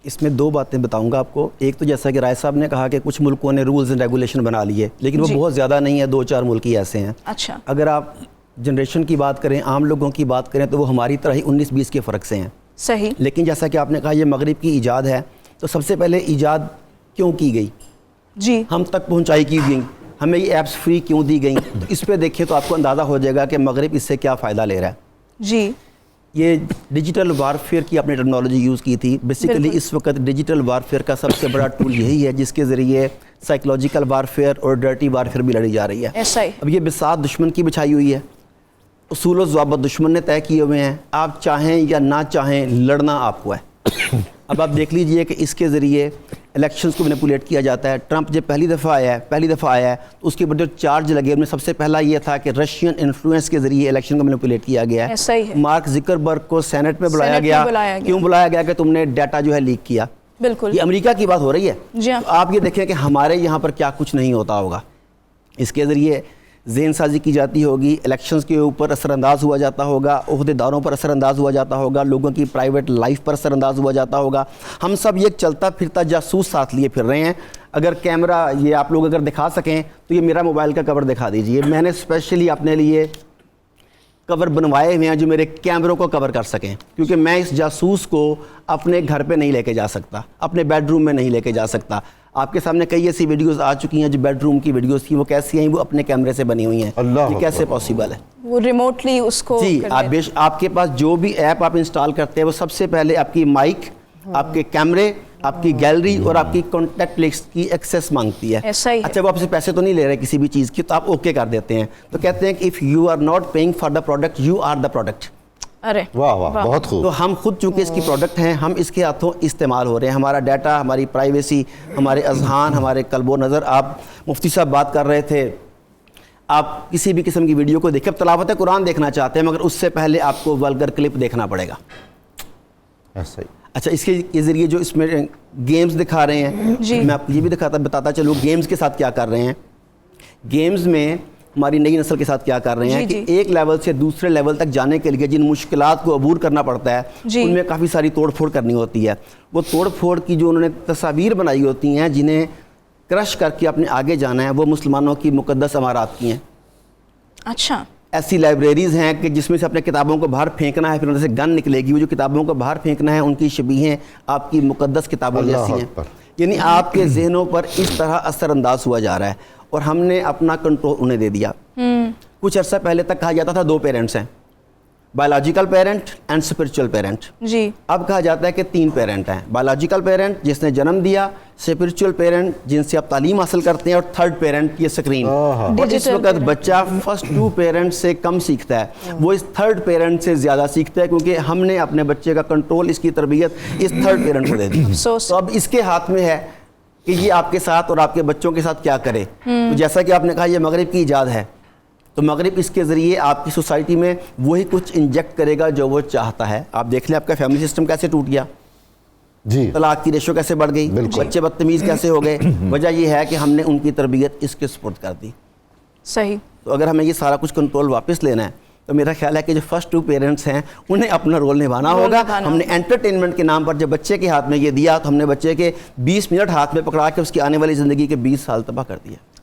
اس میں دو باتیں بتاؤں گا آپ کو. ایک تو جیسا کہ رائے صاحب نے کہا کہ کچھ ملکوں نے رولز اینڈ ریگولیشن بنا لیے, لیکن وہ بہت زیادہ نہیں ہے, 2-4 ملک ہی ایسے ہیں. اچھا, اگر آپ جنریشن کی بات کریں, عام لوگوں کی بات کریں, تو وہ ہماری طرح ہی 19-20 کے فرق سے ہیں. صحیح. لیکن جیسا کہ آپ نے کہا یہ مغرب کی ایجاد ہے, تو سب سے پہلے ایجاد کیوں کی گئی, جی, ہم تک پہنچائی کی گئی, ہمیں یہ ایپس فری کیوں دی گئیں, تو اس پہ دیکھیں تو آپ کو اندازہ ہو جائے گا کہ مغرب اس سے کیا فائدہ لے رہا ہے. جی, یہ ڈیجیٹل وارفیئر کی اپنے ٹیکنالوجی یوز کی تھی. بیسیکلی اس وقت ڈیجیٹل وارفیئر کا سب سے بڑا ٹول یہی ہے جس کے ذریعے سائیکلوجیکل وارفیئر اور ڈرٹی وارفیئر بھی لڑی جا رہی ہے. ایسا ہی. اب یہ بساط دشمن کی بچھائی ہوئی ہے, اصول و ضوابط دشمن نے طے کیے ہوئے ہیں, آپ چاہیں یا نہ چاہیں لڑنا آپ کو ہے. اب آپ دیکھ لیجئے کہ اس کے ذریعے الیکشنز کو مینیپولیٹ کیا جاتا ہے. ٹرمپ جب پہلی دفعہ آیا ہے تو اس کے اوپر جو چارج لگے ان میں سب سے پہلا یہ تھا کہ رشین انفلوئنس کے ذریعے الیکشن کو مینیپولیٹ کیا گیا ہے. ایسا ہی ہے. مارک زکربرگ کو سینٹ میں بلایا گیا. کیوں بلایا گیا؟ کہ تم نے ڈیٹا جو ہے لیک کیا. بالکل. یہ امریکہ کی بات ہو رہی ہے. جی ہاں. تو آپ یہ دیکھیں کہ ہمارے یہاں پر کیا کچھ نہیں ہوتا ہوگا. اس کے ذریعے ذہن سازی کی جاتی ہوگی, الیکشنز کے اوپر اثر انداز ہوا جاتا ہوگا, عہدیداروں پر اثر انداز ہوا جاتا ہوگا, لوگوں کی پرائیویٹ لائف پر اثر انداز ہوا جاتا ہوگا. ہم سب یہ چلتا پھرتا جاسوس ساتھ لیے پھر رہے ہیں. اگر کیمرہ یہ آپ لوگ اگر دکھا سکیں تو یہ میرا موبائل کا کور دکھا دیجئے. میں نے اسپیشلی اپنے لیے کور بنوائے ہوئے ہیں جو میرے کیمروں کو کور کر سکیں, کیونکہ میں اس جاسوس کو اپنے گھر پہ نہیں لے کے جا سکتا, اپنے بیڈ روم میں نہیں لے کے جا سکتا. آپ کے سامنے کئی ایسی ویڈیوز آ چکی ہیں جو بیڈ روم کی ویڈیوز تھیں, وہ کیسی ہیں؟ وہ اپنے کیمرے سے بنی ہوئی ہیں. یہ کیسے پاسبل ہے؟ وہ ریموٹلی اس کو جی, آپ کے پاس جو بھی ایپ آپ انسٹال کرتے ہیں وہ سب سے پہلے آپ کی مائک, آپ کے کیمرے, آپ کی گیلری اور آپ کی کانٹیکٹ لسٹ کی ایکسیس مانگتی ہے. اچھا, وہ آپ سے پیسے تو نہیں لے رہے کسی بھی چیز کی, تو آپ اوکے کر دیتے ہیں. تو کہتے ہیں کہ if you are not paying for the product you are the product. ارے واہ واہ, بہت خوب. تو ہم خود چونکہ اس کی پروڈکٹ ہیں, ہم اس کے ہاتھوں استعمال ہو رہے ہیں. ہمارا ڈیٹا, ہماری پرائیویسی, ہمارے اذہان, ہمارے قلب و نظر. آپ مفتی صاحب بات کر رہے تھے, آپ کسی بھی قسم کی ویڈیو کو دیکھیں, تلاوت قرآن دیکھنا چاہتے ہیں مگر اس سے پہلے آپ کو ولگر کلپ دیکھنا پڑے گا. ایسا ہی. اچھا, اس کے ذریعے جو اس میں گیمز دکھا رہے ہیں, میں آپ یہ بھی بتاتا چلوں گیمز کے ساتھ کیا کر رہے ہیں. گیمز میں ہماری نئی نسل کے ساتھ کیا کر رہے ہیں کہ ایک لیول سے دوسرے لیول تک جانے کے لیے جن مشکلات کو عبور کرنا پڑتا ہے, ان میں کافی ساری توڑ پھوڑ کرنی ہوتی ہے. وہ توڑ پھوڑ کی جو انہوں نے تصاویر بنائی ہوتی ہیں جنہیں کرش کر کے اپنے آگے جانا ہے, وہ مسلمانوں کی مقدس عمارات کی ہیں. اچھا, ایسی لائبریریز ہیں کہ جس میں سے اپنے کتابوں کو باہر پھینکنا ہے, پھر ان سے گن نکلے گی. وہ جو کتابوں کو باہر پھینکنا ہے ان کی شبیہیں آپ کی مقدس کتابوں جیسی ہیں. یعنی آپ کے ذہنوں پر اس طرح اثر انداز ہوا جا رہا ہے, اور ہم نے اپنا کنٹرول انہیں دے دیا. کچھ عرصہ پہلے تک کہا جاتا تھا 2 پیرنٹس ہیں, biological parent and spiritual parent. جی, اب کہا جاتا ہے کہ 3 پیرنٹ ہیں, بایولوجیکل پیرنٹ جس نے جنم دیا, اسپرچل پیرنٹ جن سے آپ تعلیم حاصل کرتے ہیں, اور تھرڈ پیرنٹ یہ اسکرین. اور اس وقت بچہ فرسٹ 2 پیرنٹ سے کم سیکھتا ہے, وہ اس تھرڈ پیرنٹ سے زیادہ سیکھتا ہے, کیونکہ ہم نے اپنے بچے کا کنٹرول, اس کی تربیت اس تھرڈ پیرنٹ کو دے دی. تو اب اس کے ہاتھ میں ہے کہ یہ آپ کے ساتھ اور آپ کے بچوں کے ساتھ کیا کرے. تو جیسا کہ آپ نے کہا یہ مغرب کی ایجاد ہے, تو مغرب اس کے ذریعے آپ کی سوسائٹی میں وہی کچھ انجیکٹ کرے گا جو وہ چاہتا ہے. آپ دیکھ لیں آپ کا فیملی سسٹم کیسے ٹوٹ گیا, جی, طلاق کی ریشو کیسے بڑھ گئی, بچے بدتمیز کیسے ہو گئے. وجہ یہ ہے کہ ہم نے ان کی تربیت اس کے سپرد کر دی. صحیح. تو اگر ہمیں یہ سارا کچھ کنٹرول واپس لینا ہے تو میرا خیال ہے کہ جو فرسٹ 2 پیرنٹس ہیں انہیں اپنا رول نبھانا ہوگا. ہم نے انٹرٹینمنٹ کے نام پر جب بچے کے ہاتھ میں یہ دیا تو ہم نے بچے کے 20 منٹ ہاتھ میں پکڑا کے اس کی آنے والی زندگی کے 20 سال تباہ کر دیا.